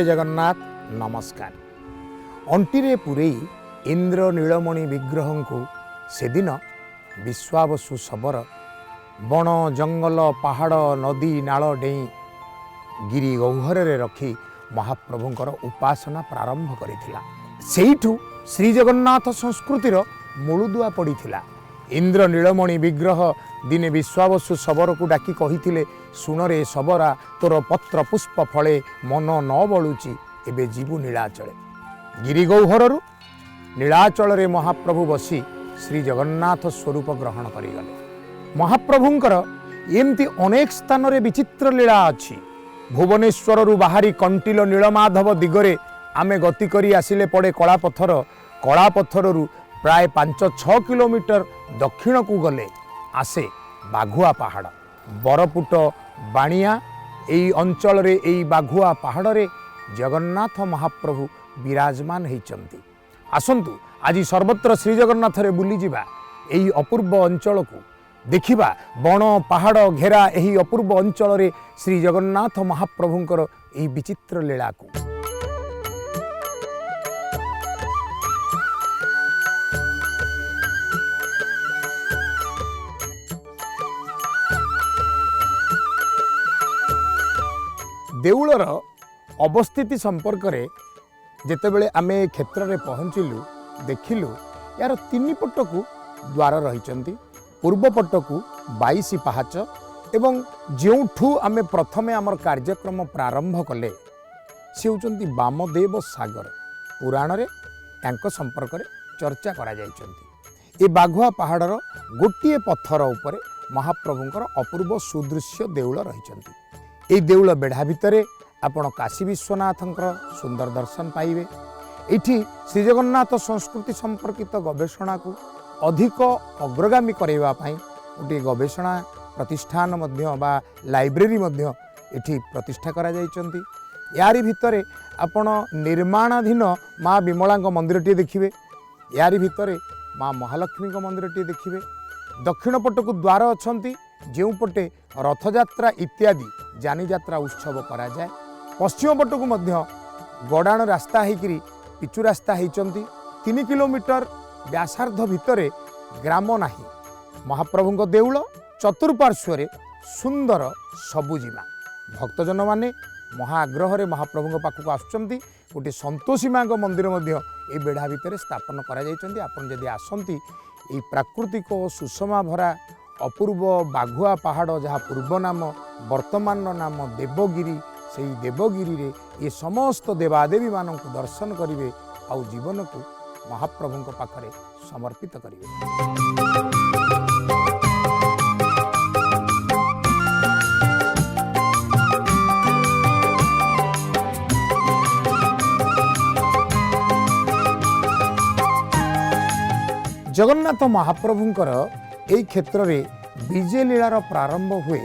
जय जगन्नाथ नमस्कार। अंटीरे पुरई इंद्र नीलमणि विग्रह को सेदिन विश्वावसु शबर बण जंगल पहाड़ नदी नाल डेई गिरी गह्वर रखी महाप्रभुंकर उपासना प्रारंभ करिथिला। सेइठु श्री जगन्नाथ संस्कृतिर मूलदुआ पड़िथिला। इंद्र नीलमणि विग्रह दिने विश्वावसु शबर को डाकी कहिथिले, सुनरे शबरा तोर पत्र पुष्प फले मन न बलुची एबे जीवु नीलाचले। गिरिगौहरु नीलाचल रे महाप्रभु बसी श्री जगन्नाथ स्वरूप ग्रहण करिगले। महाप्रभुंकर एमती अनेक स्थान रे विचित्र लीला अछि। भुवनेश्वर बाहरी कंटिल नीलमाधव दिगरे आमे गति करी आसिले पड़े कलापथरु प्राय 5-6 किलोमीटर दक्षिण को गले आसे बाघुआ पहाड़। बरपुट बाणिया एई अंचल रे एई बाघुआ पहाड़ रे जगन्नाथ महाप्रभु विराजमान होइचंती। आसंतु आज सर्वत्र श्री जगन्नाथ रे बुली जिबा एई अपूर्व अंचल को देखिबा। बण पहाड़ घेरा एही अपूर्व अंचल रे श्री जगन्नाथ महाप्रभुंकर एई विचित्र लीला को। देउलर अवस्थिति संपर्क रे जेतेबेले आमे क्षेत्र रे पहुँचलु देखिलु यार 3 पट को द्वार रहिचंती। पूर्व पट को 22 पाहाच एवं जेउठू आमे प्रथमे आमर कार्यक्रम प्रारंभ कले से होचंती वामदेव सागर। पुराण रे तांको संपर्क रे चर्चा करा जायचंती। ए बाघुआ पहाड़र गोटिए पत्थर उपरे महाप्रभुंकर अपूर्व सुदृश्य देउल रहिचंती। ए देउल बेढ़ा भितरे आपण काशी विश्वनाथंकर सुंदर दर्शन पाइबे। एठी श्री जगन्नाथ संस्कृति संपर्कित गवेषणा को अधिक अग्रगामी करैबा पई गोटे गवेषणा प्रतिष्ठान मध्य बा लाइब्रेरी मध्य एठी प्रतिष्ठा करा जायचंती। यारी भितरे आपण निर्माणाधीन माँ विमलांग मंदिरटी देखिबे। यारी भितरे माँ महालक्ष्मी मंदिरटी देखिबे। दक्षिण पट को द्वार अछंती जेउ पटे रथयात्रा इत्यादि जानी यात्रा उत्सव करा जाए। पश्चिम पट को मध्य गड़ाण रास्ता होकरी पिचु रास्ता होती। 3 किलोमीटर व्यासार्ध भितरे ग्राम नाही। महाप्रभुंक देउल चतुर्पार्श्व सुंदर सबुजिमा। भक्तजन माने महाआग्रह महाप्रभुंक पाखक आसुचंती। गोटे संतोषी माँ मंदिर मध्य ए बेढ़ा भितर स्थापन करा जायचंती। आपन जदि आसंती ए प्राकृतिक और सुषमा भरा अपूर्व बाघुआ पहाड़ जहाँ पूर्व नाम वर्तमान नाम देवगिरी, से देवगिरी रे ये समस्त देवादेवी मानक दर्शन करिवे आउ जीवन को महाप्रभुंक पाखरे समर्पित करिवे। जगन्नाथ महाप्रभुंकर एई क्षेत्र रे विजय लीलार प्रारंभ हुए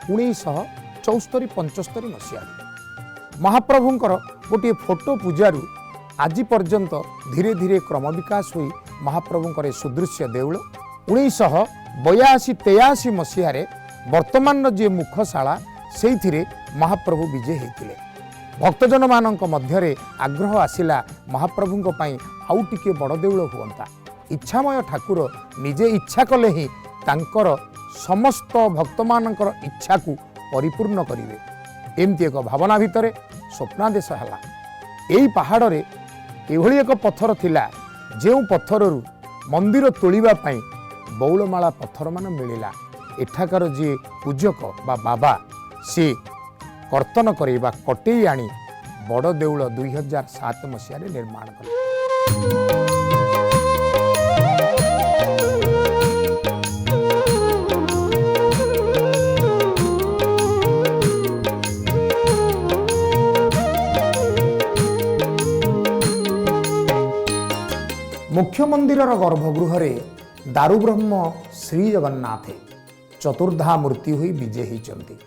1974-75 मसीह। महाप्रभुंकर गोटे फोटो पूजारू आज पर्यंत धीरे धीरे क्रम विकास हुई महाप्रभुंकर सुदृश्य देउल 1982-83 मसीह वर्तमान जे मुखशाला से महाप्रभु विजय होते। भक्तजन मानक मध्य आग्रह आसिला महाप्रभुंक पई आउ टिके बड़ देउल हुअंता। इच्छामय ठाकुर निजे इच्छा कले ही तांकर समस्त भक्त मानकर इच्छा को परिपूर्ण करिवे। एमती एक भावना भितरे स्वप्नादेश हला। एई पहाड़ रे एभली एक पत्थर थिला जेउ पत्थररू मंदिर तोलिबा पई बौलमाला पत्थर मान मिलिला। एठाकार जे पूजक बा बाबा से कर्तन करैबा कटेई आनी बड़ देउल 2007 मसीह निर्माण कले। मुख्य मंदिर गर्भगृह दारुब्रह्म श्री जगन्नाथ चतुर्धा मूर्ति हुई विजय होती।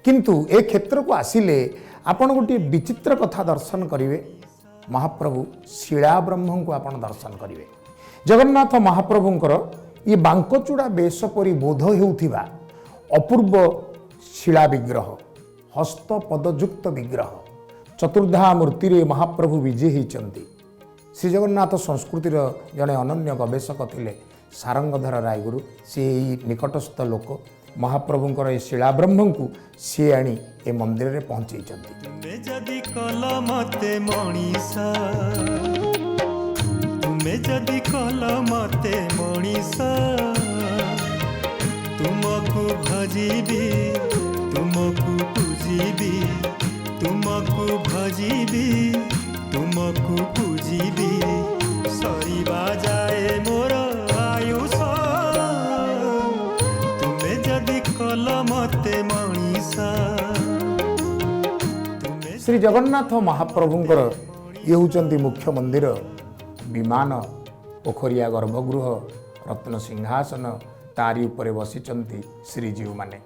किंतु ए क्षेत्र को आसिले आपण गोटे विचित्र कथा दर्शन करिवे। महाप्रभु शिला ब्रह्म को आपण दर्शन करिवे। जगन्नाथ महाप्रभुंकर ये बांकचूड़ा बेश परी बोध होउथिबा अपूर्व शिला विग्रह, हस्त पदयुक्त विग्रह चतुर्धा मूर्ति रे महाप्रभु विजे होती। श्री जगन्नाथ संस्कृतिर जड़े अनन्य गवेषक थिले सारंगधर रायगुरु। सी निकटस्थ लोक महाप्रभुंकर ए शिलाब्रह्म को सी आनी ए मंदिर रे पहुंचई तुमको भजीबी तुमको पूजीबी तुमको भजीबी तुमको पूजीबी सरीबा जाए मोर आयुष तुमे जदि कल मते मनीषा। श्री जगन्नाथ महाप्रभुंकर ये होचंती मुख्य मंदिर। विमान पोखरिया गर्भगृह रत्न सिंहासन तारी उपरे बसिचंती श्रीजीव माने।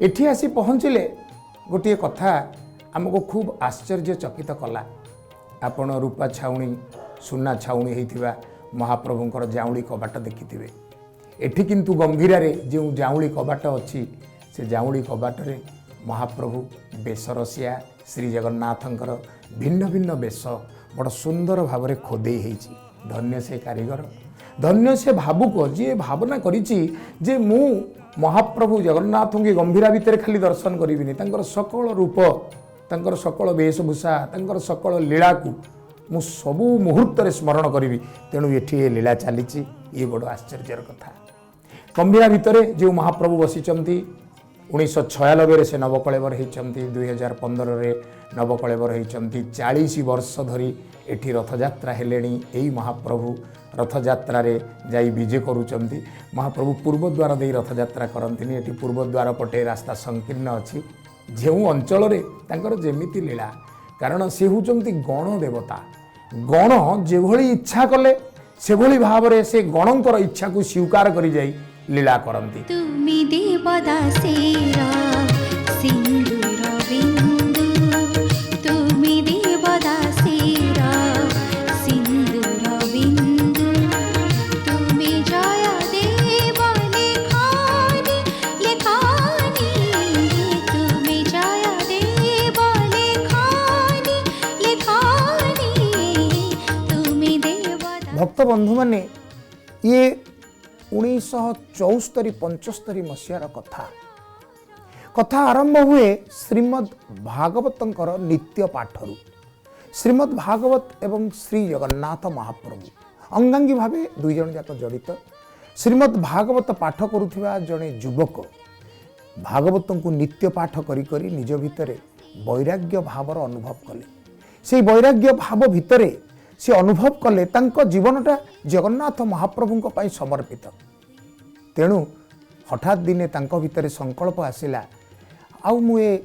एठी आसी पहुँचिले गोटे कथा आमको खूब आश्चर्यचकित कला। आपण रूपा छाउणी सुना छाउणी होइथिबा महाप्रभुंकर जाउली कबाट देखिथिबे। एठी किंतु गंभीरारे जो जाउली कबाट अछि से जाउली कबाट रे महाप्रभु बेसरसिया श्री जगन्नाथंकर भिन्न भिन्न बेश बड़ सुंदर भाव खोदेई होइछि। धन्य से कारीगर, धन्य से भावुक जी भावना करिछि जे मु महाप्रभु जगन्नाथ के गंभीरा भितर खाली दर्शन करिबिनी, तांकर सकल रूप तांकर सकल वेशभूषा तांकर सकल लीला को मु सबु मुहूर्त रे स्मरण करिबी। तेणु एठी लीला चलीछि, ये बड़ आश्चर्यर कथा। गंभीरा भितर जो महाप्रभु बसिचंती 1996 से नवकलेवर होती, 2015 रे नवकलेवर होती। 40 वर्ष धरी एठी रथयात्रा हेलेणी। यही महाप्रभु रथयात्रा रे जाई विजे करूचंती। महाप्रभु पूर्वद्वार दे रथयात्रा करंतिनी। एठी पूर्वद्वार पटे रास्ता संकीर्ण अछि। जो अंचल रे तांकर जेमिति लीला, कारण से होचंती गण देवता। गण जेभली इच्छा कले से भली भाव रे से गणंकर इच्छा को स्वीकार करी जाई लीला करंती। तुमी देवदासेरा सिंदूर बिंदु, तुमी देवदासेरा सिंदूर बिंदु, तुमी जय देव लेखानी लेखानी, तुमी जय देव लेखानी लेखानी, तुमी देवदा। भक्त बंधु माने ये 1974-75 मसीहार कथा आरंभ हुए श्रीमद् भागवतंकर नित्य पाठरू। श्रीमद् भागवत एवं श्री जगन्नाथ महाप्रभु अंगांगी भावे दुई जन जाक जड़ित। श्रीमद् भागवत पाठ करुथिबा जड़े युवक भागवत को नित्य पाठ करी करी निज भितरे वैराग्य भावर अनुभव कले। से वैराग्य भाव भितरे से अनुभव कले तांको जीवनटा जगन्नाथ महाप्रभुंको पाई समर्पित। तेणु हठात दिने तांको भितरे संकल्प आसिला, आउ मु ए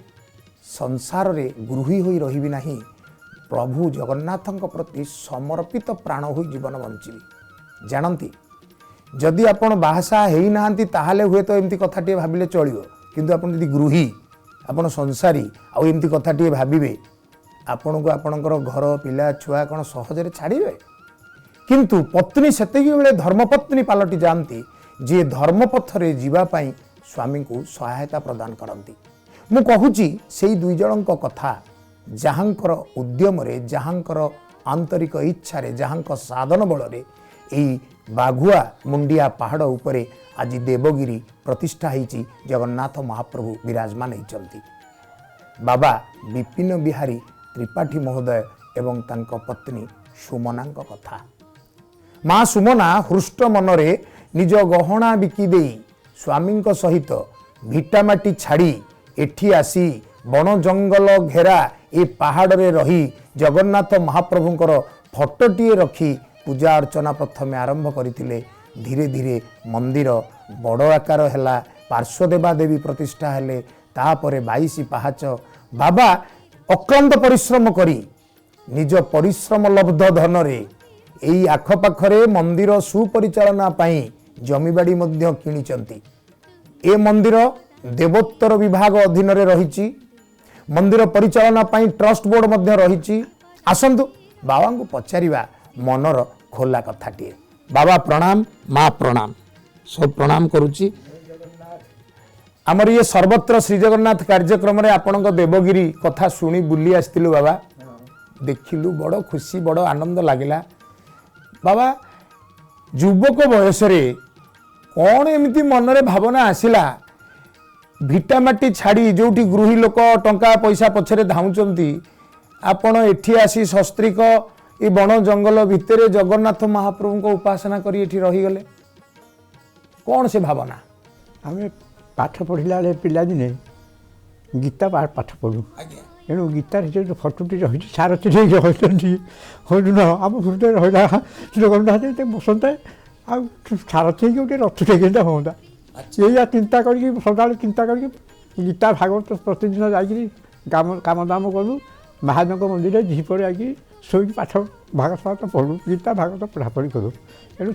संसार रे गृही होई रहिबि नाही, प्रभु जगन्नाथंको प्रति समर्पित प्राण होई जीवन बंचिबि। जानंती जदि आपण बाहासा हेई नाहंती ताहाले हुए तो एमती कथाटिए भाबिले चलिबो, किंतु आपण जदि गृही आपण संसारी आउ एमती कथाटिए भाबिबे, आपण को आपणकर घर पिला छुआ कौन सहजरे छाड़े। किंतु पत्नी सेतिकी बेले धर्मपत्नी पलटि जाती, जी धर्मपथरे जीवापाई स्वामी को सहायता प्रदान करती। मु कहूची से दुई जन कथा, जहाँकर उद्यम रे जहाँकर आंतरिक इच्छा रे जहाँक साधन बल रे एई बाघुआ मुंडिया पहाड़ उपरे आज देवगिरी प्रतिष्ठा होईची। जगन्नाथ महाप्रभु विराजमान होइचंती। बाबा विपिन बिहारी त्रिपाठी महोदय एवं तांको पत्नी सुमना कथा। माँ सुमना हृष्ट मनरे निज गहना बिकी देई स्वामी सहित भिटामाटी छाड़ी एठी आसी बन जंगल घेरा ए पहाड़ रे रही जगन्नाथ महाप्रभुंकर फटोटीए रखी पूजा अर्चना प्रथमे आरंभ करथिले। धीरे धीरे मंदिर बड़ आकार हैला, पार्श्वदेवा देवी प्रतिष्ठा हेले, तापरे 22 पाहाच। बाबा अक्लांत परिश्रम करी निज परिश्रम लब्ध धन रे एई आखपाखरे मंदिर सुपरिचालना पाई जमीबाड़ी मध्य किणिचंती। ए मंदिर देवोत्तर विभाग अधीन रे रहिची। मंदिर परिचालना पाई ट्रस्ट बोर्ड मध्य रहिची। आसंतु बाबा को पचारिबा मनर खोला कथाटिए। बाबा प्रणाम, माँ प्रणाम, सब प्रणाम करुची। आमर ये सर्वत्र श्री जगन्नाथ कार्यक्रम रे आपणक देवगिरी कथा शुणी बुली आसतिलु बाबा देखिलु बड़ खुशी बड़ आनंद लागिला बाबा युवक बयस रे कौन एमती मनरे भावना आसिला भिटामाटी छाड़ी जोटी गृही लोक टंका पैसा पछरे धाउचंती आपण एठी आसी शस्त्रिक ए बण जंगल भितरे जगन्नाथ महाप्रभु को उपासना करी एठी रही गले कौन से भावना आम पाठ पढ़ला बेले पिलादिने गीता पाठ पढ़ू तेणु गीतार जो फटोटी रही सारथी रही हूँ आम हृदय रहा जगन्नाथ बसंते आ सारथी गोटे रथ टेक हाँ या चिंता कर सदा चिंता कर गीता भागवत प्रतिदिन जा काम दाम कलु महादेव मंदिर झीपर जाकि शोक पाठ भागवत पढ़ू गीता भागवत पढ़ापढ़ी करूँ तेणु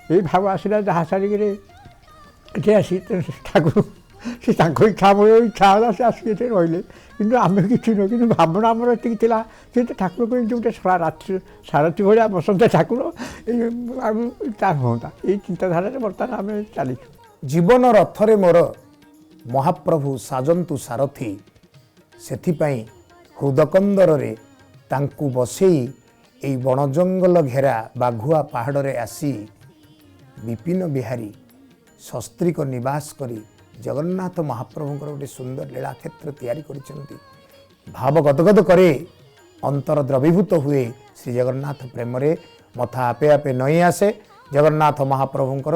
से भाव आसला जहाँ सारिक आसी ठाकुर से इच्छा इच्छा है से आसिक रही कि आम कि नुह कि भावना आमर एति थी ठाकुर को गोटे सारथी भाया बसंत ठाकुर हाँ ये चिंताधारा बर्तमान आम चली जीवन रथरे मोर महाप्रभु साजंतु सारथी सेथिपाई हृदकंदर रे तांकु बसेई एई बण जंगल घेरा बाघुआ पहाड़ रे आसी विपिन बिहारी शस्त्रिक निवास करी जगन्नाथ महाप्रभुंकर गोटे सुंदर लीला क्षेत्र तैयारी करिसेंती भाव गदगद करे अंतर द्रवीभूत हुए श्री जगन्नाथ प्रेम रे मथा आपे आपे नई आसे जगन्नाथ महाप्रभुंकर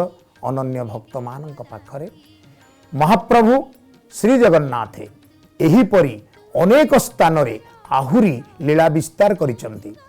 अनन्य भक्त मानक पाखरे महाप्रभु श्री जगन्नाथ एहीपरि अनेक स्थान रे आहुरी लीला विस्तार करिसेंती।